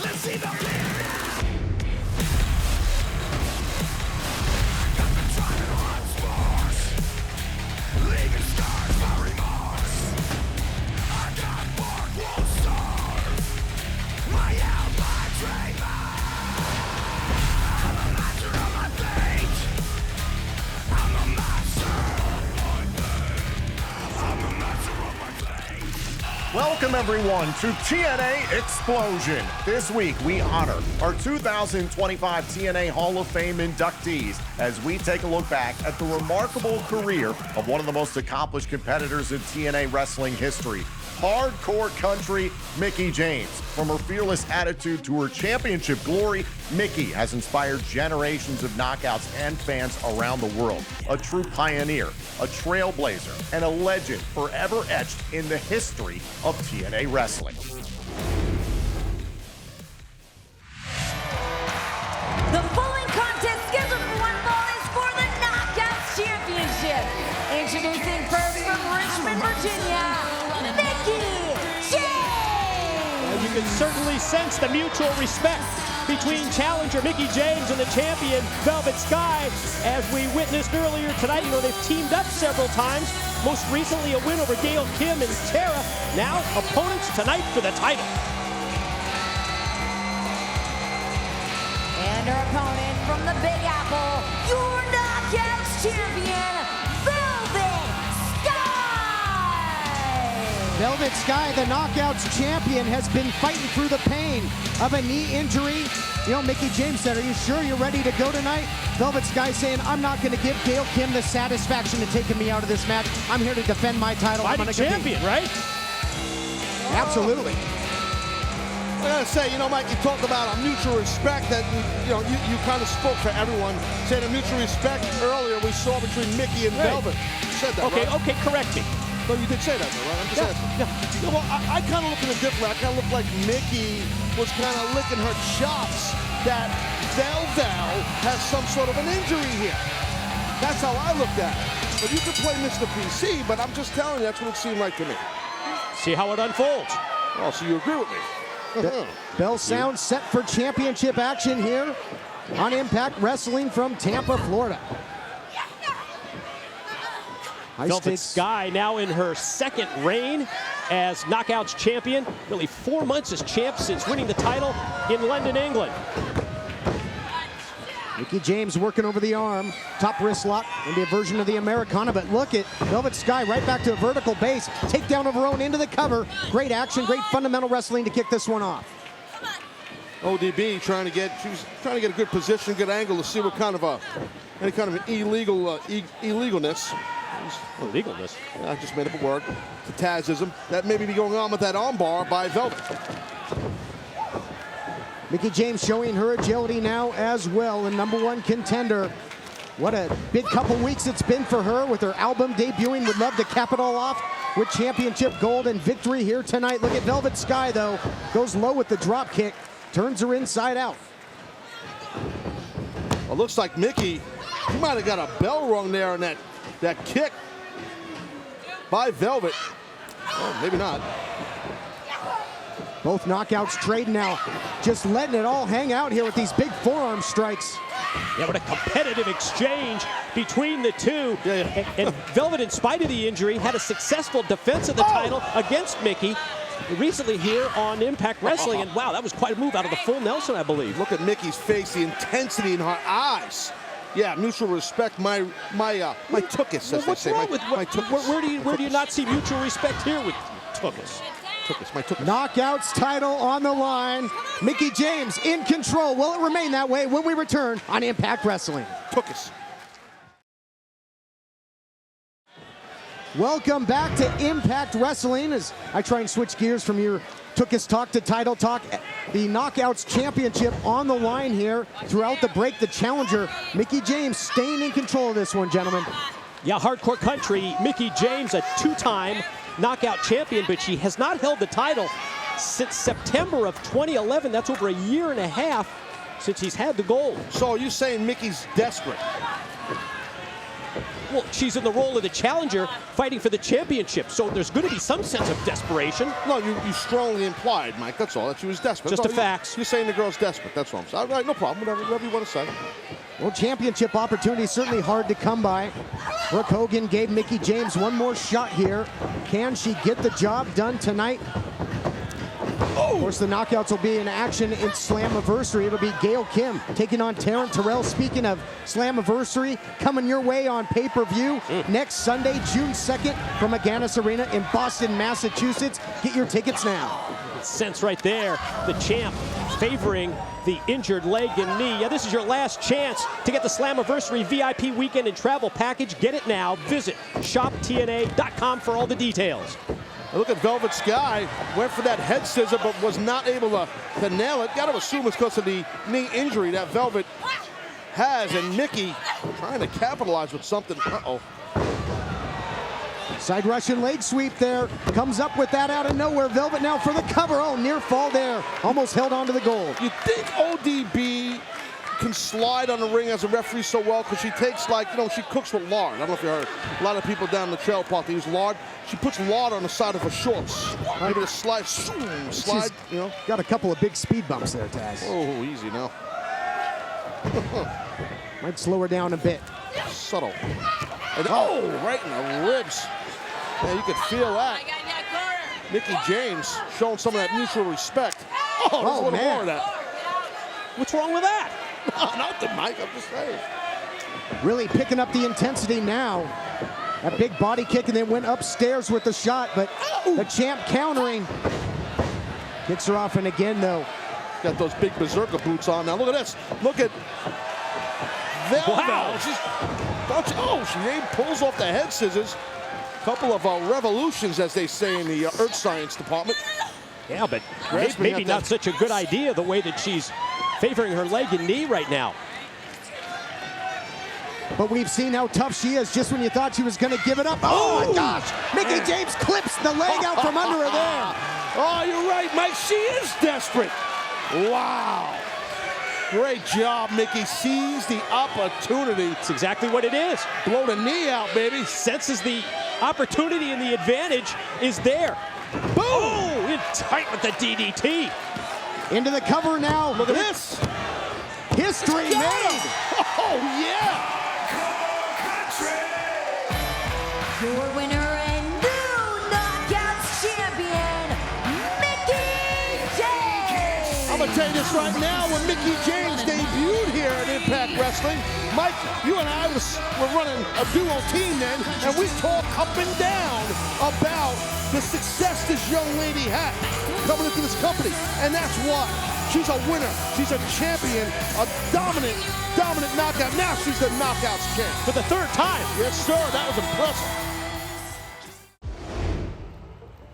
Let's see the fear. Leaving scars for remorse. I got bark, won't starve. My outline dreamer. I'm a master of my fate. I'm a master of my fate. I'm a master of my fate. Welcome everyone to TNA Xplosion. This week we honor our 2025 TNA Hall of Fame inductees as we take a look back at the remarkable career of one of the most accomplished competitors in TNA wrestling history. Hardcore country, Mickie James. From her fearless attitude to her championship glory, Mickie has inspired generations of knockouts and fans around the world. A true pioneer, a trailblazer, and a legend forever etched in the history of TNA wrestling. The following contest scheduled for one fall is for the Knockouts Championship. Introducing first from Richmond, Virginia, Mickie James. You can certainly sense the mutual respect between challenger Mickie James and the champion Velvet Sky. As we witnessed earlier tonight, you know, they've teamed up several times. Most recently a win over Gail Kim and Tara. Now opponents tonight for the title. And her opponent from the Big Apple, your Knockouts champion, Velvet Sky. Velvet Sky, the Knockouts champion, has been fighting through the pain of a knee injury. You know, Mickie James said, "Are you sure you're ready to go tonight?" Velvet Sky saying, "I'm not going to give Gail Kim the satisfaction of taking me out of this match. I'm here to defend my title." Fighting champion, right? Absolutely. I gotta say, you know, Mike, you talked about a mutual respect that, you know, you kind of spoke for everyone. Saying a mutual respect earlier we saw between Mickie and Velvet. You said that, Okay, right? okay, correct me. No, you did say that, though, right? I'm just asking. Yeah. Yeah, well, I kind of look at it differently. I kind of look like Mickie was kind of licking her chops that Velvet has some sort of an injury here. That's how I looked at it. But you could play Mr. PC, but I'm just telling you, that's what it seemed like to me. See how it unfolds. Oh, so you agree with me? Bell sound set for championship action here on Impact Wrestling from Tampa, Florida. Velvet Sky now in her second reign as Knockouts champion. Really 4 months as champ since winning the title in London, England. Mickie James working over the arm. Top wrist lock, maybe a version of the Americana, but look at Velvet Sky right back to a vertical base. Takedown of her own into the cover. Great action, great fundamental wrestling to kick this one off. ODB she was trying to get a good position, good angle to see what kind of any kind of an illegalness. Illegalness? I just made up a word. The Tazism that may be going on with that armbar by Velvet. Mickie James showing her agility now as well, the #1 contender. What a big couple weeks it's been for her with her album debuting. Would love to cap it all off with championship gold and victory here tonight. Look at Velvet Sky though, goes low with the drop kick, turns her inside out. Well, looks like Mickie, he might have got a bell rung there on that kick by Velvet. Oh, maybe not. Both knockouts trading now, just letting it all hang out here with these big forearm strikes. Yeah, what a competitive exchange between the two. And Velvet, in spite of the injury, had a successful defense of the title against Mickie recently here on Impact Wrestling. And wow, that was quite a move out of the full Nelson, I believe. Look at Mickie's face, the intensity in her eyes. Yeah, mutual respect, my tuchus, as they say. Where do you not see mutual respect here with tuchus? My tuchus. Knockouts title on the line. Mickie James in control. Will it remain that way when we return on Impact Wrestling? Tuchus. Welcome back to Impact Wrestling as I try and switch gears from your Tuchus talk to title talk. The Knockouts Championship on the line here. Throughout the break, the challenger, Mickie James, staying in control of this one, gentlemen. Yeah, hardcore country. Mickie James, a two-time knockout champion, but she has not held the title since September of 2011. That's over a year and a half since he's had the gold. So are you saying Mickie's desperate? she's in the role of the challenger fighting for the championship. So there's going to be some sense of desperation. No, you strongly implied, Mike. That's all. That she was desperate. Just the facts. You're saying the girl's desperate. That's all I'm saying. All right, no problem. Whatever you want to say. Well, championship opportunity certainly hard to come by. Brooke Hogan gave Mickie James one more shot here. Can she get the job done tonight? Of course, the knockouts will be in action in Slammiversary. It'll be Gail Kim taking on Taryn Terrell. Speaking of Slammiversary, coming your way on pay-per-view next Sunday, June 2nd from Agganis Arena in Boston, Massachusetts. Get your tickets now. Sense right there, the champ favoring the injured leg and knee. Yeah, this is your last chance to get the Slammiversary VIP weekend and travel package. Get it now. Visit shoptna.com for all the details. Look at Velvet Sky. Went for that head scissor, but was not able to nail it. Got to assume it's because of the knee injury that Velvet has. And Mickie trying to capitalize with something. Uh-oh. Side Russian leg sweep there. Comes up with that out of nowhere. Velvet now for the cover. Oh, near fall there. Almost held onto the goal. You think ODB can slide on the ring as a referee so well because she takes, like, she cooks with lard. I don't know if you heard. A lot of people down in the trailer park, they use lard. She puts lard on the side of her shorts. Maybe to slide, She's got a couple of big speed bumps there, Taz. Oh, easy now. Might slow her down a bit. Subtle. And, right in the ribs. Yeah, you could feel that. Mickie James showing some of that mutual respect. Oh, there's a little more of that. What's wrong with that? Nothing, Mike. I'm just saying. Really picking up the intensity now. A big body kick and then went upstairs with the shot, but the champ countering. Kicks her off, and again, though. Got those big berserker boots on. Now, look at this. Look at Velvet. Wow. She pulls off the head scissors. Couple of revolutions, as they say in the earth science department. Yeah, but maybe not such a good idea the way that she's favoring her leg and knee right now. But we've seen how tough she is just when you thought she was going to give it up. Oh, my gosh. Mickie James clips the leg out from under her there. Oh, you're right, Mike. She is desperate. Wow. Great job, Mickie. Seize the opportunity. It's exactly what it is. Blow the knee out, baby. Senses the opportunity and the advantage is there. Boom! Oh, in tight with the DDT. Into the cover now. Look at this. History made. Oh, yeah. Your winner and new Knockouts champion, Mickie James. I'm going to tell you this right now. When Mickie James debuted here at Impact Wrestling, Mike, you and I were running a duo team then, and we talked up and down about the success this young lady had coming into this company. And that's why. She's a winner. She's a champion, a dominant knockout. Now she's the Knockouts champ. For the third time. Yes, sir. That was impressive.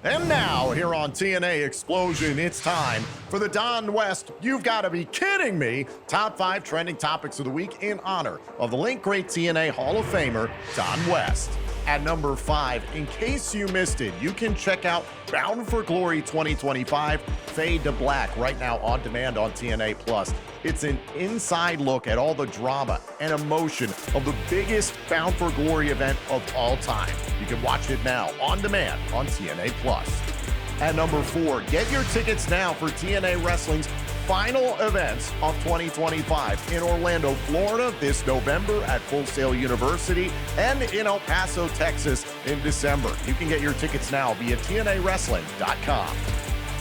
And now, here on TNA Xplosion, it's time for the Don West, you've got to be kidding me, top 5 trending topics of the week in honor of the late great TNA Hall of Famer, Don West. At number 5, in case you missed it, you can check out Bound for Glory 2025 Fade to Black right now on demand on TNA Plus. It's an inside look at all the drama and emotion of the biggest Bound for Glory event of all time. You can watch it now on demand on TNA Plus. At number 4, get your tickets now for TNA Wrestling's final events of 2025 in Orlando, Florida this November at Full Sail University and in El Paso, Texas in December. You can get your tickets now via TNAWrestling.com.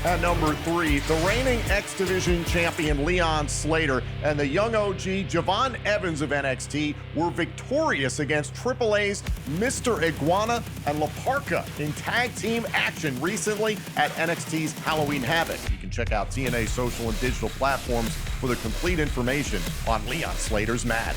At number 3, the reigning X Division champion Leon Slater and the young OG Javon Evans of NXT were victorious against AAA's Mr. Iguana and La Parca in tag team action recently at NXT's Halloween Havoc. You can check out TNA's social and digital platforms for the complete information on Leon Slater's match.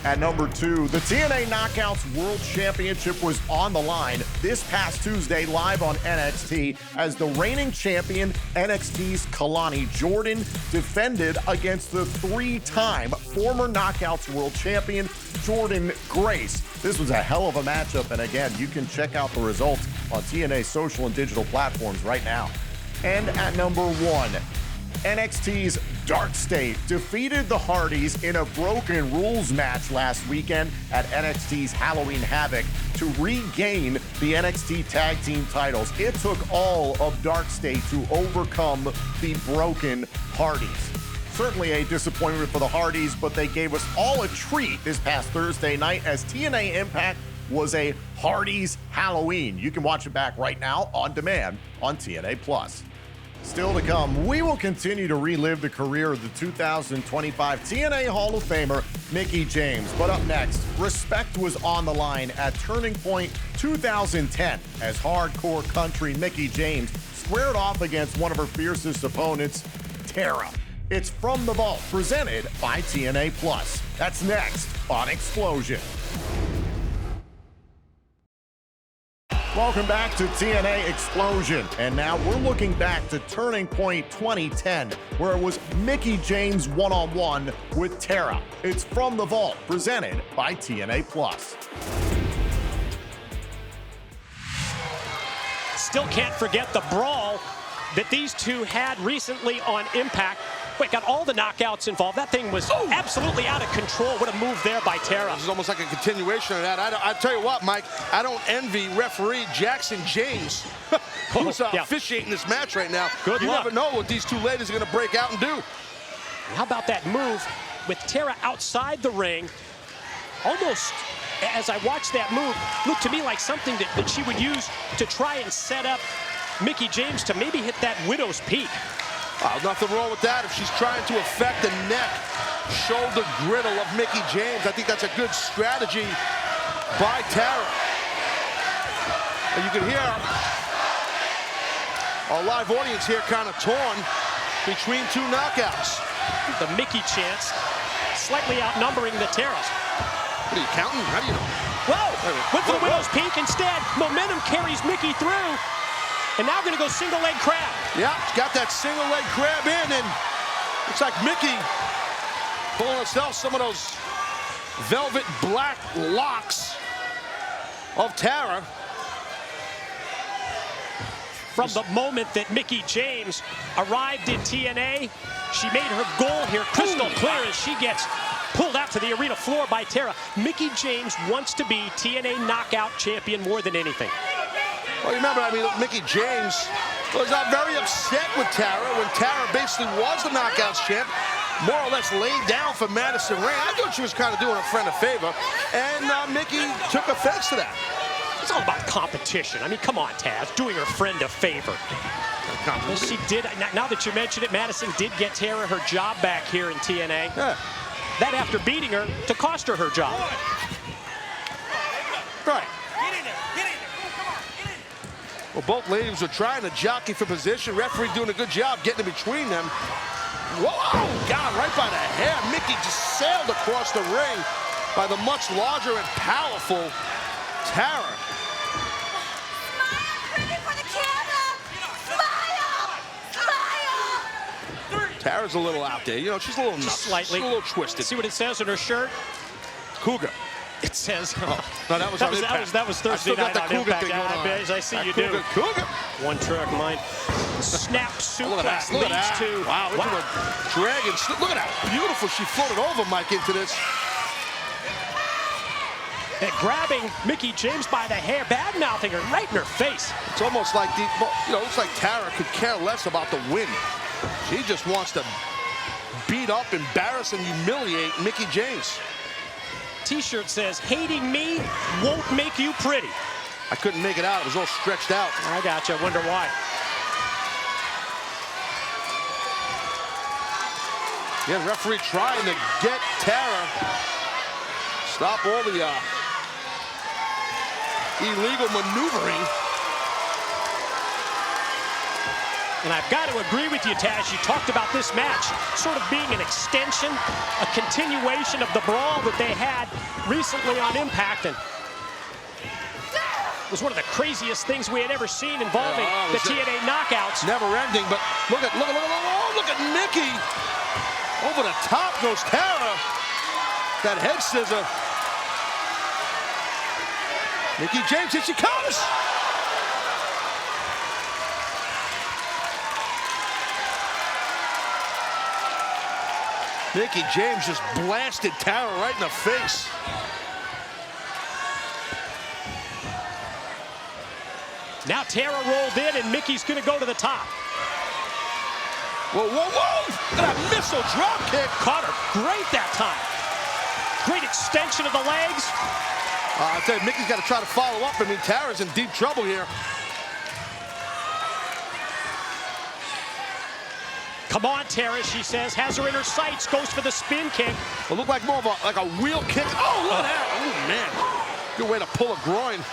At number 2, the TNA Knockouts World Championship was on the line this past Tuesday live on NXT as the reigning champion NXT's Kalani Jordan defended against the 3-time former Knockouts World Champion Jordan Grace. This was a hell of a matchup, and again, you can check out the results on TNA's social and digital platforms right now. And at number 1, NXT's Dark State defeated the Hardys in a broken rules match last weekend at NXT's Halloween Havoc to regain the NXT Tag Team titles. It took all of Dark State to overcome the broken Hardys. Certainly a disappointment for the Hardys, but they gave us all a treat this past Thursday night as TNA Impact was a Hardys Halloween. You can watch it back right now on demand on TNA+. Still to come, we will continue to relive the career of the 2025 TNA Hall of Famer, Mickie James. But up next, respect was on the line at Turning Point 2010 as hardcore country Mickie James squared off against one of her fiercest opponents, Tara. It's From the Vault, presented by TNA+. That's next on Xplosion. Welcome back to TNA Xplosion. And now we're looking back to Turning Point 2010, where it was Mickie James one-on-one with Tara. It's From the Vault, presented by TNA+. Still can't forget the brawl that these two had recently on Impact. Wait, got all the knockouts involved. That thing was absolutely out of control. What a move there by Tara. This is almost like a continuation of that. I tell you what, Mike, I don't envy referee Jackson James, who's officiating this match right now. Good you luck. never know what these two ladies are going to break out and do. How about that move with Tara outside the ring? Almost, as I watched that move, looked to me like something that she would use to try and set up Mickie James to maybe hit that widow's peak. Nothing wrong with that if she's trying to affect the neck, shoulder griddle of Mickie James. I think that's a good strategy by Tara. And you can hear our live audience here kind of torn between two knockouts. The Mickie chants slightly outnumbering the Taras. What are you counting? How do you know? Whoa! Went for the widow's peak instead. Momentum carries Mickie through. And now going to go single leg crab. Yeah, got that single leg crab in, and looks like Mickie pulling herself some of those velvet black locks of Tara. From the moment that Mickie James arrived in TNA, she made her goal here crystal clear as she gets pulled out to the arena floor by Tara. Mickie James wants to be TNA knockout champion more than anything. Well, you remember, Mickie James was very upset with Tara when Tara basically was the knockouts champ, more or less laid down for Madison Rayne. I thought she was kind of doing a friend a favor, and Mickie took offense to that. It's all about competition. I mean, come on, Taz, doing her friend a favor. Well, she did. Now that you mention it, Madison did get Tara her job back here in TNA. Yeah. That after beating her to cost her job. Right. Well, both ladies were trying to jockey for position. Referee doing a good job getting in between them. Whoa! Got him right by the hair. Mickie just sailed across the ring by the much larger and powerful Tara. Smile pretty for the camera. Smile! Smile! Tara's a little out there. You know, she's a little nuts. Slightly. She's a little twisted. See what it says on her shirt? Cougar. It says. No, that was on Impact. That was Thursday night on Impact. I see you do. Cougar. One trick mind. Snap suplex leads to. Wow, look at the dragon. Look at how beautiful she floated over Mike into this. And grabbing Mickie James by the hair, bad-mouthing her right in her face. It's almost like looks like Tara could care less about the win. She just wants to beat up, embarrass, and humiliate Mickie James. T-shirt says, hating me won't make you pretty. I couldn't make it out. It was all stretched out. I gotcha. Wonder why. Yeah, referee trying to get Tara. Stop all the illegal maneuvering. And I've got to agree with you, Taz. You talked about this match sort of being an extension, a continuation of the brawl that they had recently on Impact. And it was one of the craziest things we had ever seen involving the TNA knockouts. Never ending, but look at Mickie. Over the top goes Tara. That head scissor. Mickie James, here she comes. Mickie James just blasted Tara right in the face. Now Tara rolled in, and Mickie's going to go to the top. Whoa, whoa, whoa! Look at that missile drop kick. Caught her great that time. Great extension of the legs. I tell you, Mickie's got to try to follow up. I mean, Tara's in deep trouble here. Come on, Tara, she says. Has her in her sights. Goes for the spin kick. It looked like more of a wheel kick. Oh, look at that. Oh, man. Good way to pull a groin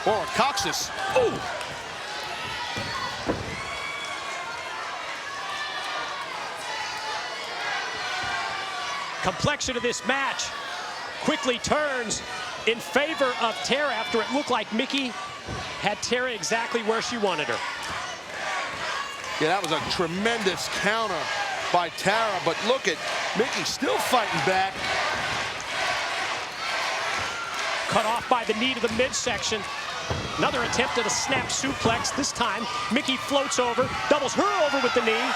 or a coccyx. Ooh. Complexion of this match quickly turns in favor of Tara after it looked like Mickie had Tara exactly where she wanted her. Yeah, that was a tremendous counter by Tara, but look at Mickie still fighting back. Cut off by the knee to the midsection. Another attempt at a snap suplex. This time, Mickie floats over, doubles her over with the knee.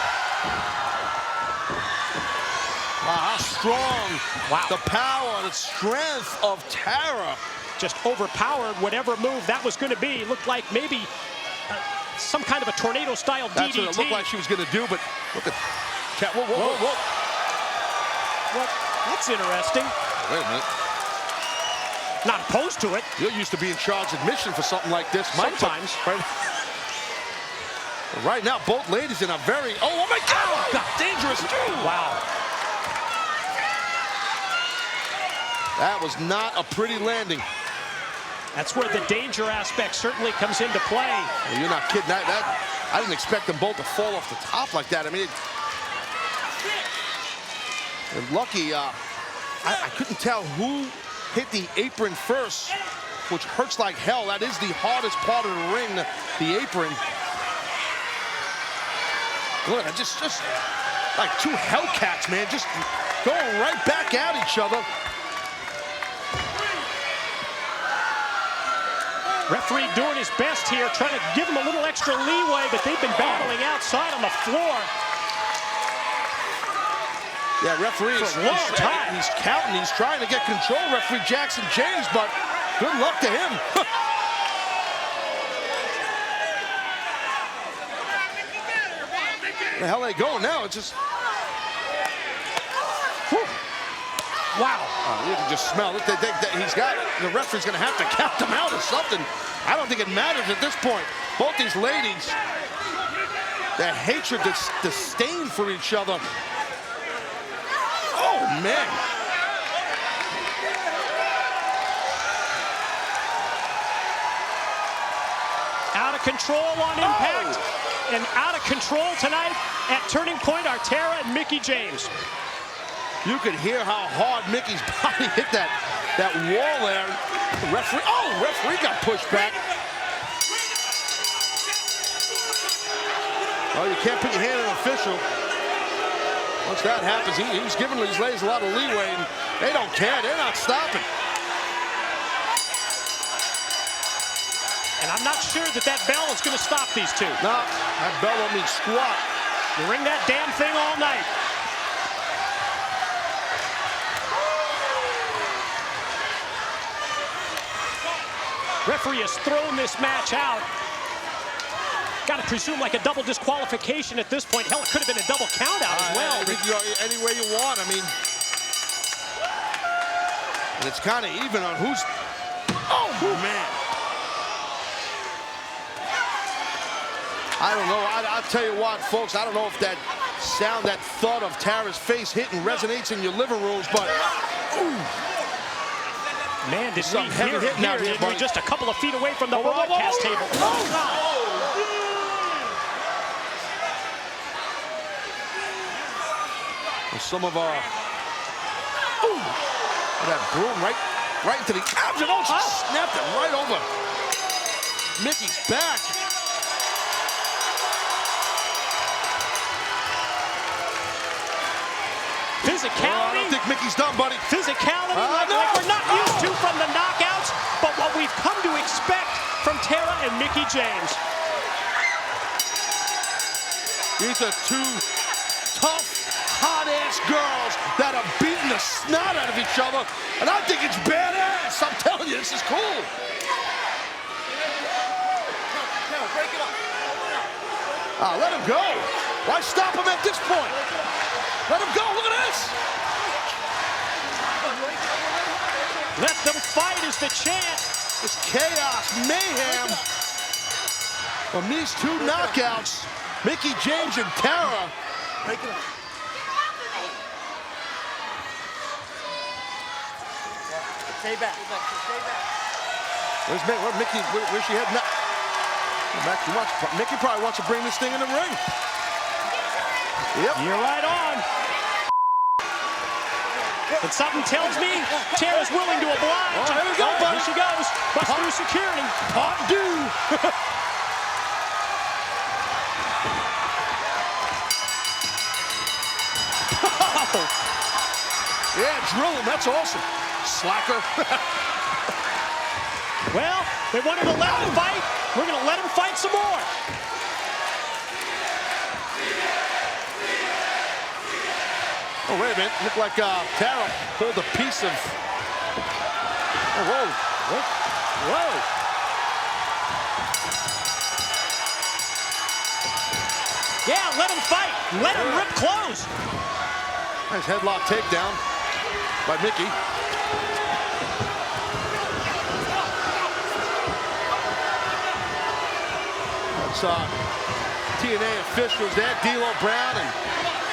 Wow, how strong. Wow. The power, the strength of Tara. Just overpowered whatever move that was going to be. Looked like maybe some kind of a tornado-style DDT. That's what it looked like she was going to do, but look at Tara. Whoa, whoa, whoa, whoa. Well, that's interesting. Wait a minute. Not opposed to it. You're used to being charged admission for something like this, Mike. Sometimes. Right now, both ladies in a very, oh my God, Oh, God. dangerous. Wow. That was not a pretty landing. That's where the danger aspect certainly comes into play. Well, you're not kidding. I didn't expect them both to fall off the top like that. I mean, and lucky, I couldn't tell who hit the apron first, which hurts like hell. That is the hardest part of the ring, the apron. Look, just like two Hellcats, man, just going right back at each other. Referee doing his best here, trying to give him a little extra leeway, but they've been battling outside on the floor. Yeah, referee For a long time. He's counting. He's trying to get control, referee Jackson James, but good luck to him. Where the hell are they going now? It's just... Whew. Wow. You can just smell it. He's got... The referee's going to have to count them out or something. I don't think it matters at this point. Both these ladies, their hatred, this disdain for each other. Oh, man. Out of control on impact, and out of control tonight at Turning Point are Tara and Mickie James. You could hear how hard Mickey's body hit that wall there. The referee got pushed back. Well, you can't put your hand on an official. Once that happens, he's giving these ladies a lot of leeway, and they don't care. They're not stopping. And I'm not sure that bell is going to stop these two. No, that bell don't mean squat. You ring that damn thing all night. Referee has thrown this match out. Got to presume like a double disqualification at this point. Hell, it could have been a double count out as well. Any way you want. I mean, and it's kind of even on who's... Oh, man. I don't know. I'll tell you what, folks. I don't know if that sound, that thud of Tara's face hitting resonates in your living rooms, but... Ooh. Man, did Some we heavy hear hitting out here, we're buddy. just a couple of feet away from the broadcast table. Some of our... Ooh. That broom right into the abdomen. Oh, she snapped it right over Mickey's back. Physicality. Oh, I don't think Mickey's done, buddy. Physicality like we're not used to from the knockouts, but what we've come to expect from Tara and Mickie James. These are two tough, hot-ass girls that are beating the snot out of each other, and I think it's badass. I'm telling you, this is cool. Let him go. Why stop him at this point? Let him go. Look at this. Let them fight is the chant. This chaos, mayhem from these two knockouts, Mickie James and Tara. Break it up. Stay back. Where's Mickie? Where's she heading now? Mickie probably wants to bring this thing in the ring. Yep. You're right on. But something tells me Tara's willing to oblige. Oh, here we go, buddy. Here she goes. Bust through security. Part due. Yeah, drill him. That's awesome. Slacker. Well, they wanted to let him fight. We're going to let him fight some more. Oh, wait a minute. Looked like Tara pulled a piece of... Oh, whoa. What? Whoa. Yeah, let him fight. Let him rip clothes. Nice headlock takedown by Mickie. That's TNA officials there, D'Lo Brown and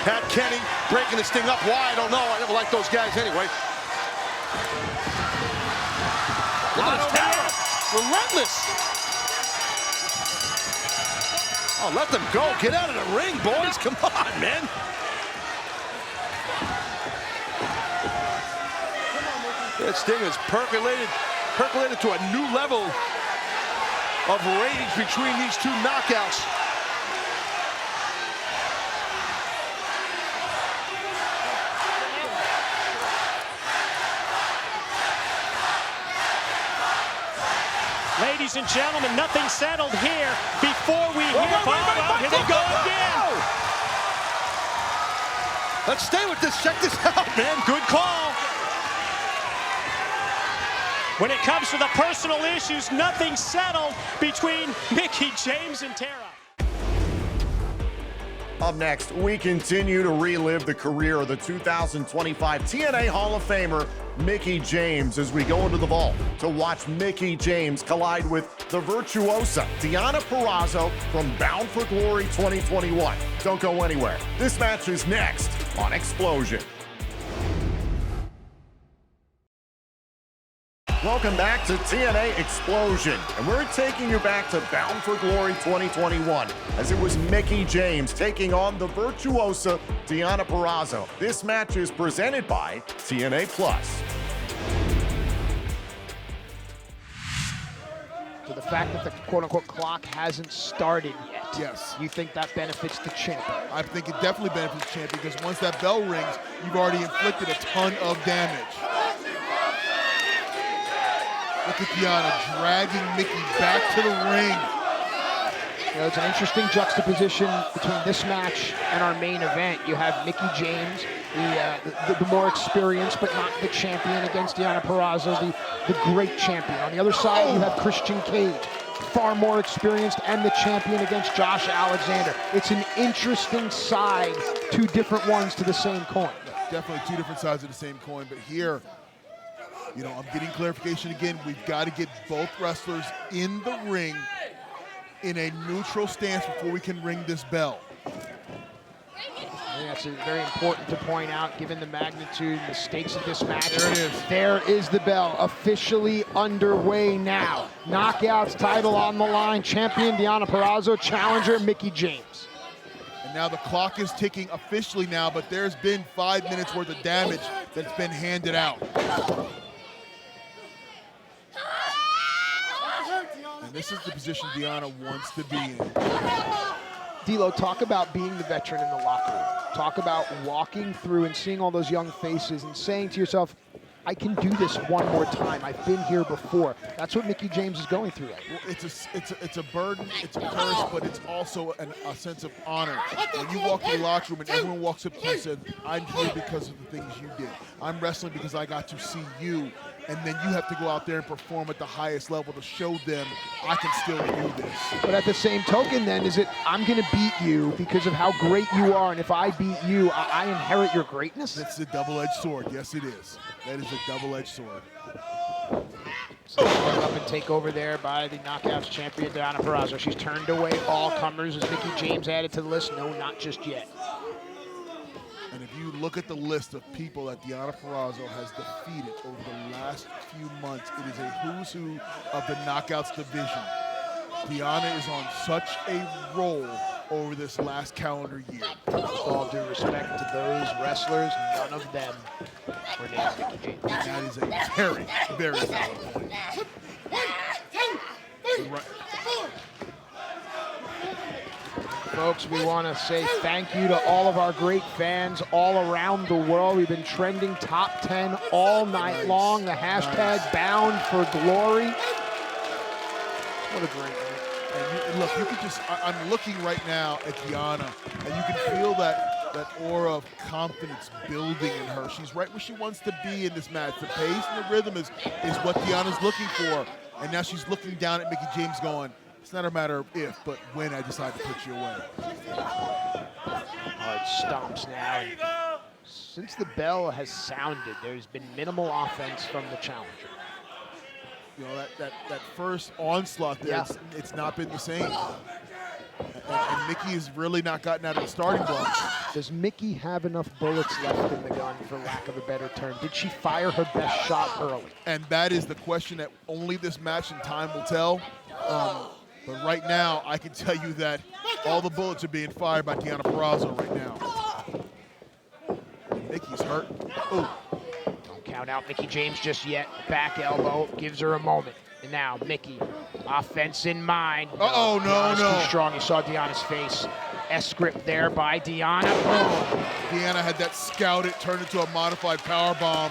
Pat Kenny breaking this thing up. Why? I don't know. I never liked those guys anyway. Look at this Tara. Relentless. Oh, let them go. Get out of the ring, boys. Come on, man. This thing is percolated to a new level of rage between these two knockouts. Ladies and gentlemen, nothing settled here before we hear here they go again. Let's stay with this. Check this out, man. Good call. When it comes to the personal issues, nothing settled between Mickie James and Tara. Up next, we continue to relive the career of the 2025 TNA Hall of Famer, Mickie James, as we go into the vault to watch Mickie James collide with the virtuosa Deonna Purrazzo from Bound for Glory 2021. Don't go anywhere. This match is next on Xplosion. Welcome back to TNA Xplosion, and we're taking you back to Bound for Glory 2021, as it was Mickie James taking on the virtuosa Deonna Purrazzo. This match is presented by TNA Plus. So the fact that the quote-unquote clock hasn't started yet. Yes. You think that benefits the champion? I think it definitely benefits the champion because once that bell rings, you've already inflicted a ton of damage. Look at Deonna dragging Mickie back to the ring. You know, it's an interesting juxtaposition between this match and our main event. You have Mickie James, the more experienced but not the champion, against Deonna Purrazzo, the great champion. On the other side, you have Christian Cage, far more experienced and the champion, against Josh Alexander. It's an interesting side, two different ones to the same coin. Definitely two different sides of the same coin, but here, you know, I'm getting clarification again. We've got to get both wrestlers in the ring in a neutral stance before we can ring this bell. I think that's very important to point out, given the magnitude and the stakes of this match. There it is. There is the bell, officially underway now. Knockouts, title on the line. Champion Deonna Purrazzo, challenger Mickie James. And now the clock is ticking officially now, but there's been 5 minutes worth of damage that's been handed out. And this is the position Deonna wants to be in. D'Lo, talk about being the veteran in the locker room. Talk about walking through and seeing all those young faces and saying to yourself, I can do this one more time. I've been here before. That's what Mickie James is going through right now. Well, it's a burden, it's a curse, but it's also a sense of honor. When you walk to the locker room and everyone walks up to you and says, I'm here because of the things you did. I'm wrestling because I got to see you. And then you have to go out there and perform at the highest level to show them I can still do this. But at the same token then, is it I'm going to beat you because of how great you are, and if I beat you, I inherit your greatness? That's a double-edged sword. Yes, it is. That is a double-edged sword. So up and take over there by the Knockouts champion, Deonna Purrazzo. She's turned away all comers. Is Mickie James added to the list? No, not just yet. And if you look at the list of people that Deonna Purrazzo has defeated over the last few months, it is a who's who of the Knockouts division. Deonna is on such a roll over this last calendar year. With all due respect to those wrestlers, none of them were named Mickie James. That is a very, very valid point. Right. Folks, we want to say thank you to all of our great fans all around the world. We've been trending top 10 all night long. The hashtag Bound for Glory. What a great night. And look, you can just, I'm looking right now at Deonna, and you can feel that aura of confidence building in her. She's right where she wants to be in this match. The pace and the rhythm is what Deonna's looking for. And now she's looking down at Mickie James going, it's not a matter of if, but when I decide to put you away. Hard stomps now. And since the bell has sounded, there's been minimal offense from the challenger. You know, that first onslaught there, Yeah. it's not been the same. And Mickie has really not gotten out of the starting blocks. Does Mickie have enough bullets left in the gun, for lack of a better term? Did she fire her best shot early? And that is the question that only this match and time will tell. But right now, I can tell you that all the bullets are being fired by Deonna Purrazzo right now. Mickie's hurt. Ooh. Don't count out Mickie James just yet. Back elbow gives her a moment. And now Mickie, offense in mind. Uh-oh, Deonna's no. too strong. You saw Deonna's face. S-grip there by Deonna. Boom. Deonna had that scouted, turned into a modified powerbomb.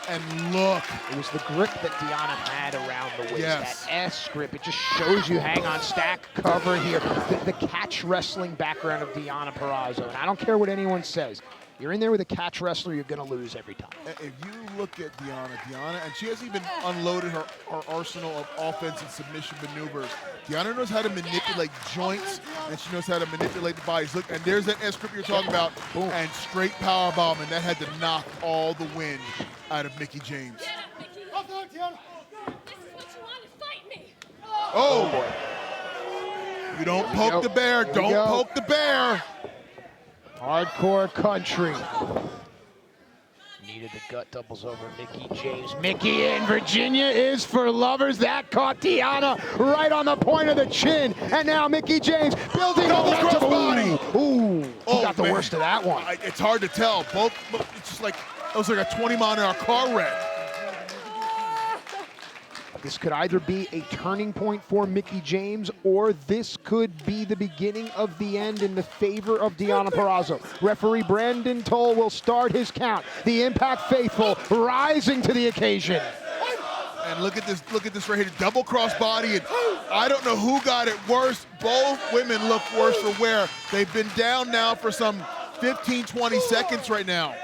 And look. It was the grip that Deonna had around the waist. Yes. That S grip. It just shows you hang on, stack, cover here. The catch wrestling background of Deonna Purrazzo. And I don't care what anyone says. You're in there with a catch wrestler, you're going to lose every time. If you look at Deonna, and she hasn't even unloaded her arsenal of offense and submission maneuvers. Deonna knows how to manipulate joints, and she knows how to manipulate the bodies. Look, and there's that S-grip you're talking about, Boom. and straight power bomb, and that had to knock all the wind out of Mickie James. Get up, Mickie. This is what you want to fight me. Oh, boy. You don't poke the bear. Don't poke the bear. Hardcore country. Needed the gut doubles over Mickie James. Mickie in Virginia is for lovers. That caught Deonna right on the point of the chin. And now Mickie James building Double momentum. crossbody. Ooh, who got the man. worst of that one? It's hard to tell. Both, it's just like, it was like a 20-mile-an-hour car wreck. This could either be a turning point for Mickie James, or this could be the beginning of the end in the favor of Deonna Purrazzo. Referee Brandon Toll will start his count. The Impact faithful rising to the occasion. And look at this right here, double crossbody, and I don't know who got it worse. Both women look worse for wear. They've been down now for some 15, 20 seconds right now.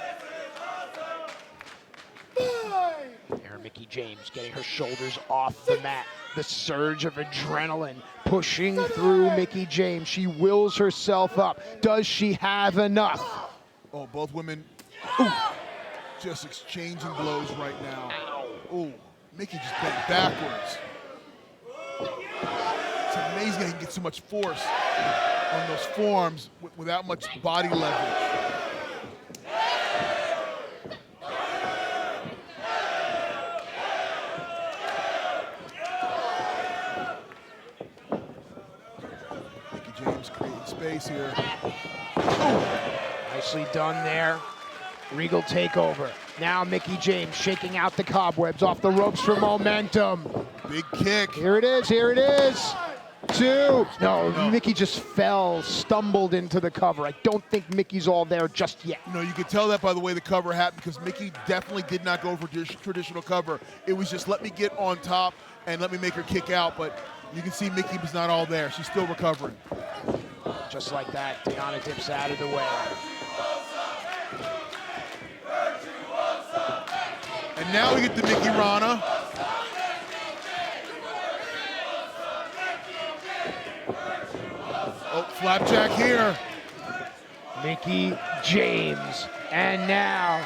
There, Mickie James getting her shoulders off the mat. The surge of adrenaline pushing through Mickie James. She wills herself up. Does she have enough? Oh, both women just exchanging blows right now. Oh, Mickie just bent backwards. It's amazing how you can get so much force on those forearms without much body leverage. James creating space here. Nicely done there. Regal takeover. Now Mickie James shaking out the cobwebs off the ropes for momentum. Big kick. Here it is, here it is. 2. No, Mickie just fell, stumbled into the cover. I don't think Mickie's all there just yet. You know, you could tell that by the way the cover happened, because Mickie definitely did not go for traditional cover. It was just let me get on top and let me make her kick out, but you can see Mickie was not all there. She's still recovering. Just like that, Deonna dips out of the way. And now we get the Mickie Rana. Oh, flapjack here. Mickie James. And now,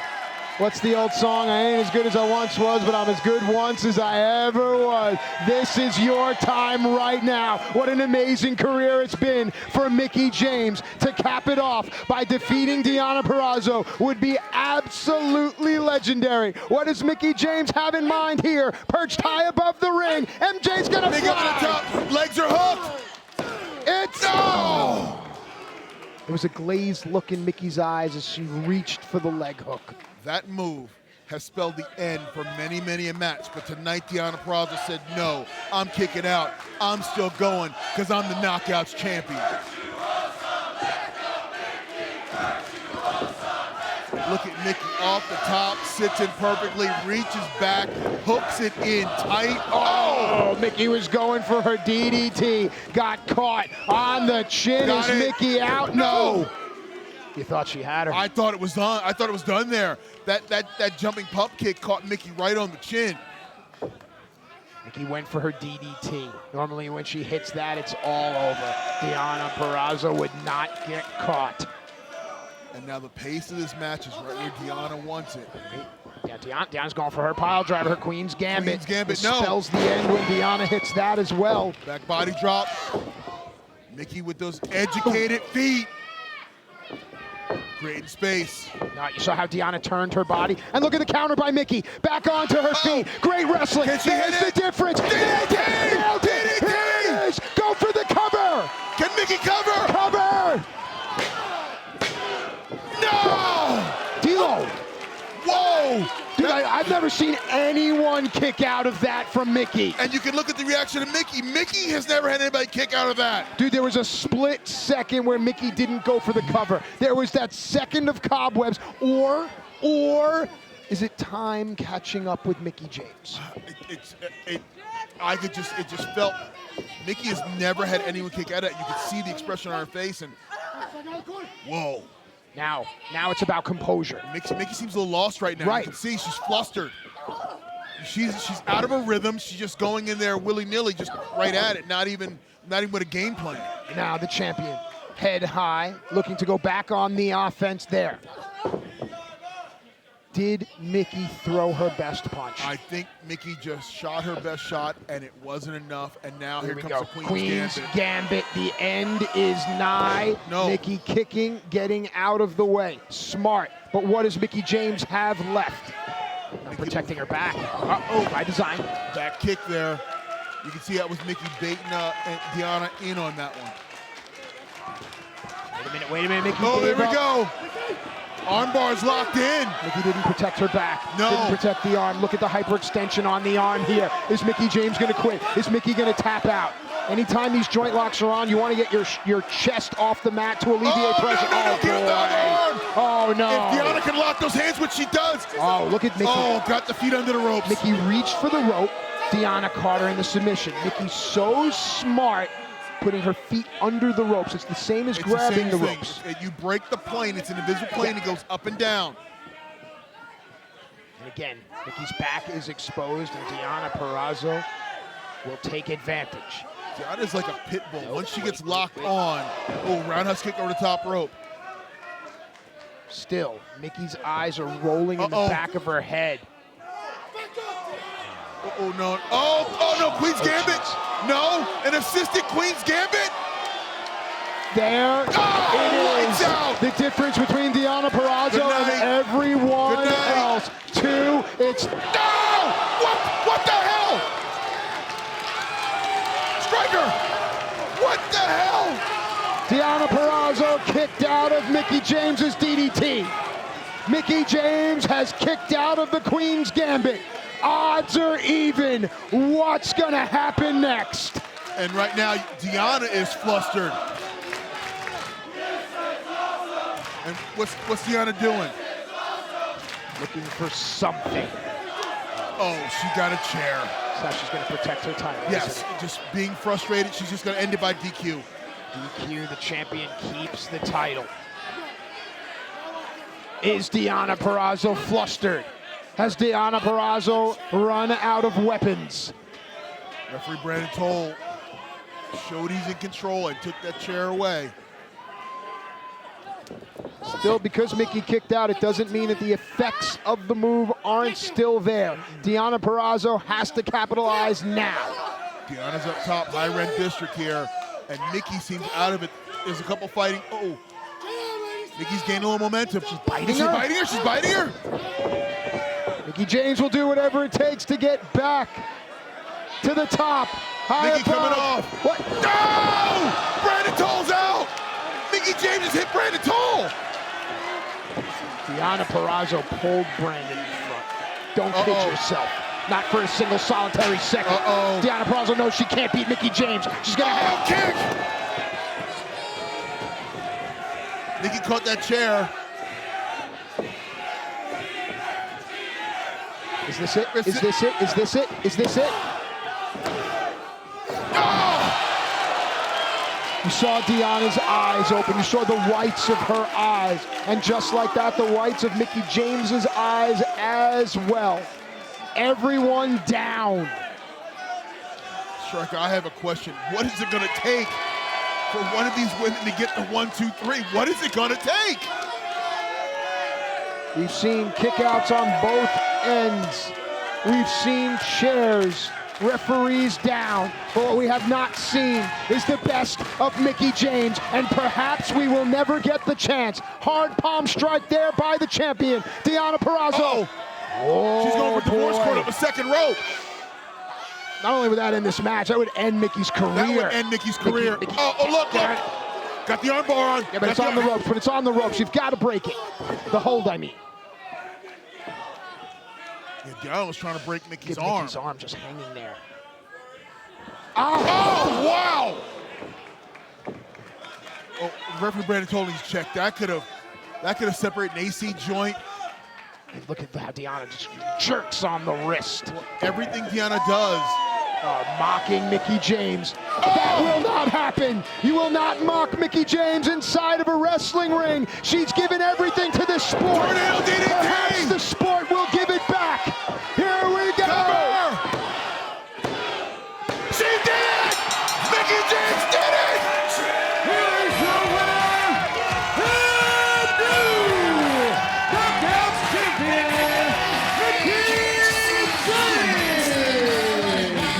what's the old song? I ain't as good as I once was, but I'm as good once as I ever was. This is your time right now. What an amazing career it's been for Mickie James. To cap it off by defeating Deonna Purrazzo would be absolutely legendary. What does Mickie James have in mind here? Perched high above the ring. MJ's gonna Big up on the top. Legs are hooked. It's no! There was a glazed look in Mickie's eyes as she reached for the leg hook. That move has spelled the end for many, many a match, but tonight Deonna Purrazzo said, no, I'm kicking out. I'm still going, because I'm the Knockouts champion. Look at Mickie off the top, sits in perfectly, reaches back, hooks it in tight. Oh, Mickie was going for her DDT, got caught on the chin. Is Mickie out? No. You thought she had her. I thought it was done. I thought it was done there. That jumping pump kick caught Mickie right on the chin. Mickie went for her DDT. Normally when she hits that, it's all over. Deonna Purrazzo would not get caught. And now the pace of this match is right where Deonna wants it. Yeah, Deonna's going for her pile driver, her Queen's Gambit. Queen's Gambit, no. Spells the end when Deonna hits that as well. Back body drop. Mickie with those educated feet. Creating space. Now you saw how Deonna turned her body. And look at the counter by Mickie. Back onto her feet. Great wrestling. Can she There's hit it? the difference. DDT! Nailed it. Here it is. Go for the cover. Can Mickie cover? Cover. No! D'Lo. Whoa! Dude, I've never seen anyone kick out of that from Mickie. And you can look at the reaction of Mickie. Mickie has never had anybody kick out of that. Dude, there was a split second where Mickie didn't go for the cover. There was that second of cobwebs, or is it time catching up with Mickie James? It just felt, Mickie has never had anyone kick out of it. You could see the expression on her face and, whoa. Now it's about composure. Mickie seems a little lost right now. Right. You can see she's flustered. She's out of her rhythm. She's just going in there willy-nilly, just right at it, not even with a game plan. Now the champion, head high, looking to go back on the offense there. Did Mickie throw her best punch? I think Mickie just shot her best shot, and it wasn't enough. And now here we comes go. the Queen's Gambit. Gambit. The end is nigh. No. Mickie kicking, getting out of the way. Smart. But what does Mickie James have left? Not protecting her back. Uh-oh, by design. Back kick there. You can see that was Mickie baiting Deonna in on that one. Wait a minute, Mickie. Oh, there we go. Armbar's locked in. Mickie didn't protect her back. No. Didn't protect the arm. Look at the hyperextension on the arm here. Is Mickie James going to quit? Is Mickie going to tap out? Anytime these joint locks are on, you want to get your chest off the mat to alleviate pressure. No, give him that arm. Oh, no. If Deonna can lock those hands, which she does. Oh, look at Mickie. Oh, got the feet under the ropes. Mickie reached for the rope. Deonna caught her in the submission. Mickie's so smart, putting her feet under the ropes. It's the same as grabbing the ropes. You break the plane. It's an invisible plane. It goes up and down. And again, Mickie's back is exposed, and Deonna Purrazzo will take advantage. Deonna's like a pit bull. Once she gets locked on, roundhouse kick over the top rope. Still, Mickie's eyes are rolling in the back of her head. Oh, no. Oh, no, Queen's Gambit. No, an assisted Queen's Gambit. There it is. Out. The difference between Deonna Purrazzo and everyone else. It's... No! What the hell? Striker! What the hell? Deonna Purrazzo kicked out of Mickie James's DDT. Mickie James has kicked out of the Queen's Gambit. Odds are even. What's gonna happen next? And right now, Deonna is flustered. And what's Deonna doing? Looking for something. Oh, she got a chair. That's how she's going to protect her title. Yes, just being frustrated. She's just going to end it by DQ. DQ, the champion, keeps the title. Is Deonna Purrazzo flustered? Has Deonna Purrazzo run out of weapons? Referee Brandon Toll showed he's in control and took that chair away. Still, because Mickie kicked out, it doesn't mean that the effects of the move aren't still there. Deonna Purrazzo has to capitalize now. Deonna's up top, high rent district here, and Mickie seems out of it. There's a couple fighting. Oh, Mickie's gaining a little momentum. She's biting her? She's biting her. Mickie James will do whatever it takes to get back to the top. High Mickie coming off. What? No! Brandon Toll's out! Mickie James has hit Brandon Toll! Deonna Purrazzo pulled Brandon in front. Don't kid yourself. Not for a single solitary second. Deonna Purrazzo knows she can't beat Mickie James. She's gonna have kick! Mickie caught that chair. Is this it? Is this it? Is this it? Is this it? You saw Deonna's eyes open. You saw the whites of her eyes. And just like that, the whites of Mickie James's eyes as well. Everyone down. Striker, I have a question. What is it going to take for one of these women to get the 1, 2, 3? What is it going to take? We've seen kickouts on both ends. We've seen chairs, referees down. But what we have not seen is the best of Mickie James, and perhaps we will never get the chance. Hard palm strike there by the champion, Deonna Purrazzo. Oh, she's going for divorce court up a second rope. Not only would that end this match, that would end Mickie's career. That would end Mickie's career. Mickey, look. Got the arm bar on. Yeah, but it's on the ropes. But it's on the ropes. You've got to break it. The hold, I mean. Yeah, Deonna was trying to break Mickie's arm. arm. Mickie's arm just hanging there. Oh, wow! Oh, referee Brandon told he's checked. That could have separated an AC joint. And look at how Deonna just jerks on the wrist. Well, everything Deonna does. Mocking Mickie James. That will not happen. You will not mock Mickie James inside of a wrestling ring. She's given everything to this sport. Tornado DDT! Perhaps the sport will give it back. Here we go. Cover! She did it! Mickie James did it! Here's your winner, and new Knockouts champion, Mickie James!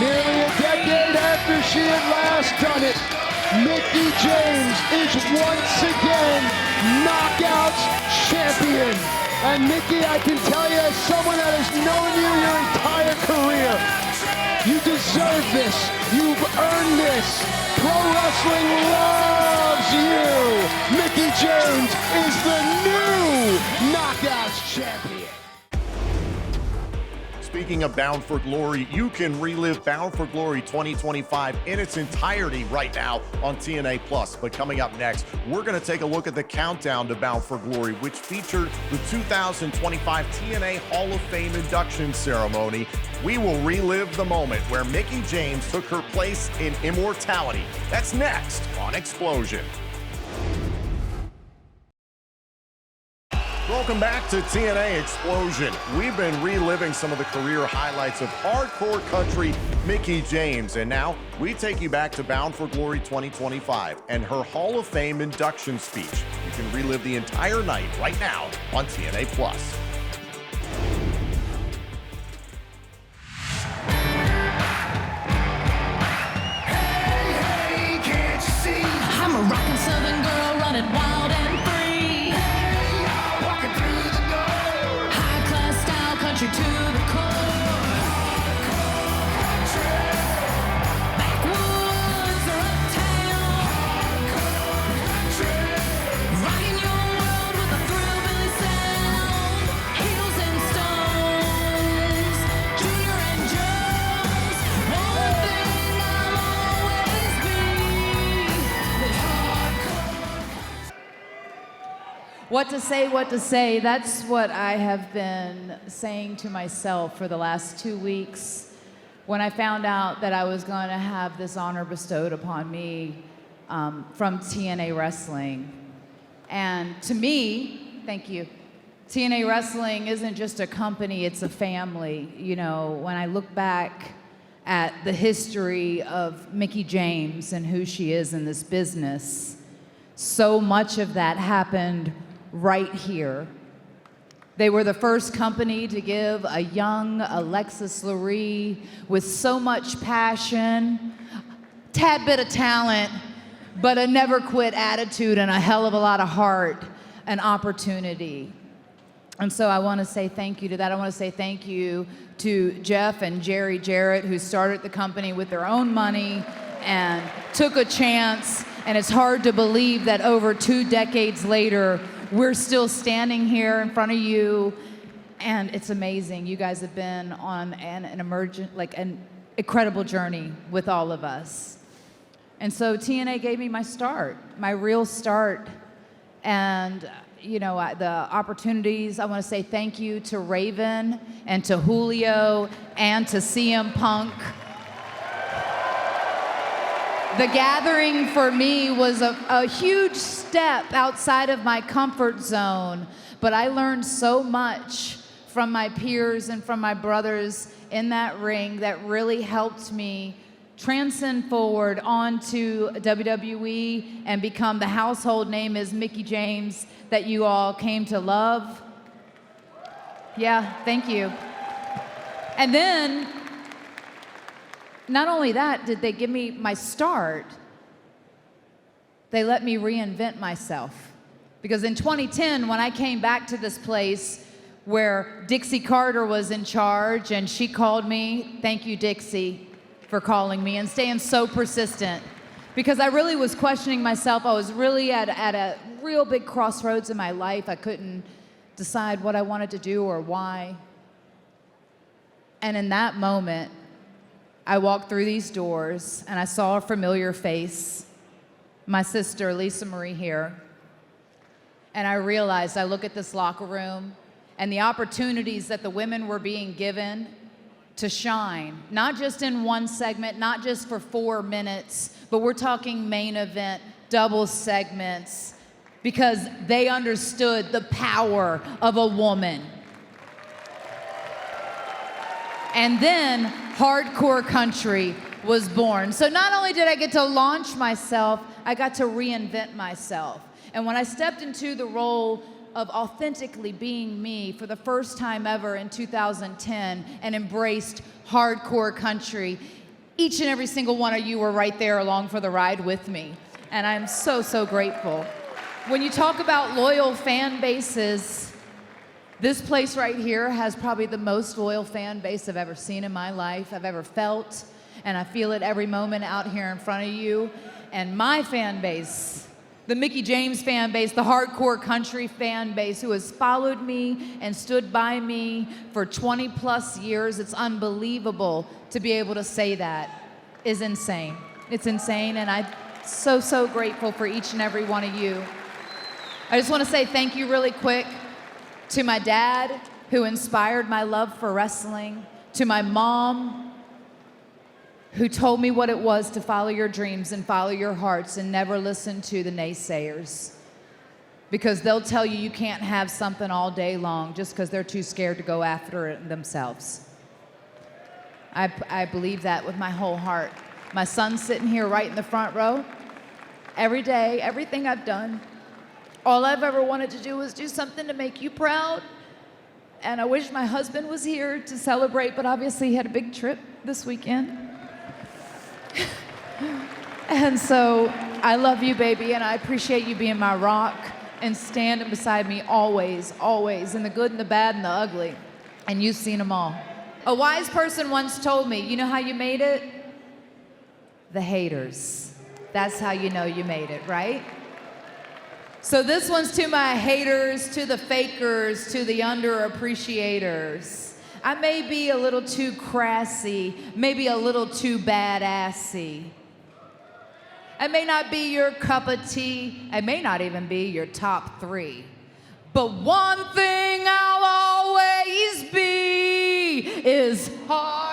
Nearly a decade after she had last done it, Mickie James is once again Knockouts champion. And Mickie, I can tell you as someone that has known you your entire career, you deserve this. You've earned this. Pro wrestling loves you. Mickie James is the new Knockouts champion. Speaking of Bound for Glory, you can relive Bound for Glory 2025 in its entirety right now on TNA Plus. But coming up next, we're going to take a look at the countdown to Bound for Glory, which featured the 2025 TNA Hall of Fame induction ceremony. We will relive the moment where Mickie James took her place in immortality. That's next on Xplosion. Welcome back to TNA Xplosion. We've been reliving some of the career highlights of hardcore country Mickie James, and now we take you back to Bound for Glory 2025 and her Hall of Fame induction speech. You can relive the entire night right now on TNA Plus. Hey, can't you see? I'm a rockin' southern girl running wild and free. Walking through the door. High class style country to the core. Backwoods or uptown. Rocking your world with a thrillbilly sound. What to say, that's what I have been saying to myself for the last 2 weeks when I found out that I was going to have this honor bestowed upon me from TNA Wrestling. And to me, thank you, TNA Wrestling isn't just a company, it's a family. You know, when I look back at the history of Mickie James and who she is in this business, so much of that happened right here. They were the first company to give a young Alexis Lurie with so much passion, tad bit of talent, but a never quit attitude and a hell of a lot of heart, an opportunity. And so I want to say thank you to that. I want to say thank you to Jeff and Jerry Jarrett, who started the company with their own money and took a chance. And it's hard to believe that over 2 decades later, we're still standing here in front of you. And it's amazing. You guys have been on an incredible journey with all of us. And so TNA gave me my start, my real start. And you know, the opportunities, I want to say thank you to Raven and to Julio and to CM Punk. The Gathering for me was a huge step outside of my comfort zone, but I learned so much from my peers and from my brothers in that ring that really helped me transcend forward onto WWE and become the household name as Mickie James that you all came to love. Yeah, thank you. And then, not only that did they give me my start, they let me reinvent myself. Because in 2010, when I came back to this place where Dixie Carter was in charge and she called me, thank you, Dixie, for calling me and staying so persistent, because I really was questioning myself. I was really at a real big crossroads in my life. I couldn't decide what I wanted to do or why. And in that moment, I walked through these doors and I saw a familiar face, my sister, Lisa Marie here. And I realized, I look at this locker room and the opportunities that the women were being given to shine, not just in one segment, not just for 4 minutes, but we're talking main event, double segments, because they understood the power of a woman. And then Hardcore Country was born. So not only did I get to launch myself, I got to reinvent myself. And when I stepped into the role of authentically being me for the first time ever in 2010 and embraced Hardcore Country, each and every single one of you were right there along for the ride with me. And I'm so, so grateful. When you talk about loyal fan bases, this place right here has probably the most loyal fan base I've ever seen in my life, I've ever felt, and I feel it every moment out here in front of you. And my fan base, the Mickie James fan base, the Hardcore Country fan base who has followed me and stood by me for 20 plus years, it's unbelievable to be able to say that, is insane. It's insane, and I'm so, so grateful for each and every one of you. I just want to say thank you really quick to my dad, who inspired my love for wrestling, to my mom, who told me what it was to follow your dreams and follow your hearts and never listen to the naysayers. Because they'll tell you you can't have something all day long just because they're too scared to go after it themselves. I believe that with my whole heart. My son's sitting here right in the front row. Every day, everything I've done, all I've ever wanted to do was do something to make you proud. And I wish my husband was here to celebrate, but obviously he had a big trip this weekend. And so I love you, baby, and I appreciate you being my rock and standing beside me always, always, in the good and the bad and the ugly. And you've seen them all. A wise person once told me, you know how you made it? The haters. That's how you know you made it, right? So this one's to my haters, to the fakers, to the underappreciators. I may be a little too crassy, maybe a little too badassy. I may not be your cup of tea. I may not even be your top 3. But one thing I'll always be is hard.